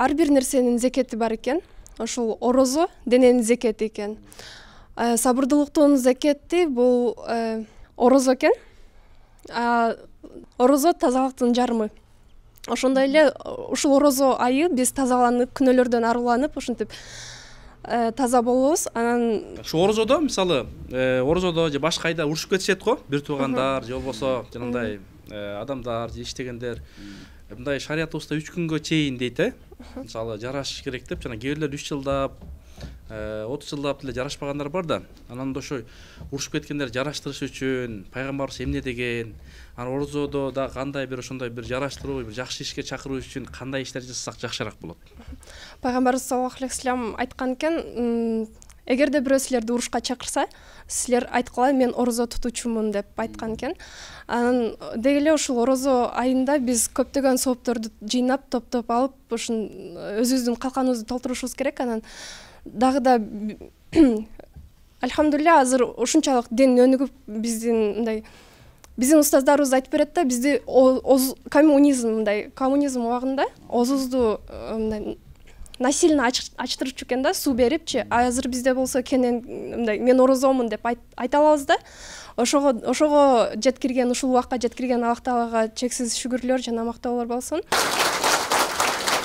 ар бир нерсенин зекети бар экен. Ошол орозо дененин зекети экен. Сабырдуулуктун зекети бул орозо экен. Орозо тазалыктын жарымы. Ошондой эле ушул орозо айы биз тазаланып, күнөөлөрдөн арыланып, ушинтип таза болобуз. Анан ушу орозодо мисалы орозодо же башка айда урушуп кетишет го, бир туугандар же болбосо жанагындай адамдар же иштегендер. Мындай шариятыбызда 3 күнгө чейин дейт, мисалы жарашыш керек деп, жана кээ бирлер 3 жылдап, 30 жылдап деле жарашпагандар бар да. Анан ошо урушуп кеткендер жараштырыш үчүн пайгамбарыбыз эмне деген, анан орозодо да кандай бир ошондой бир жараштыруу, бир жакшы ишке чакыруу үчүн кандай иштер жасасак жакшыраак болот? Пайгамбарыбыз саллаллаху алейхи вассалам айткан экен, эгерде бирөө силерди урушка чакырса, силер айткыла мен орозо тутуучумун деп айткан экен. Анан деги эле ушул орозо айында биз көптөгөн соопторду жыйнап, топтоп алып, ушун өзүбүздүн калканыбызды толтурушубуз керек. Анан дагы да альхамдулилля азыр ушунчалык дин өнүгүп, биздин устаздарыбыз айтып берет да, бизди коммунизм убагында озузду насильно ачтырчу экен да, суу берипчи. Азыр бизде болсо кенен мен орозомун деп айта алабыз да. Ошого жеткирген, ушул убакка жеткирген Аллах Таалага чексиз шүгүрлөр жана мактоолор болсун.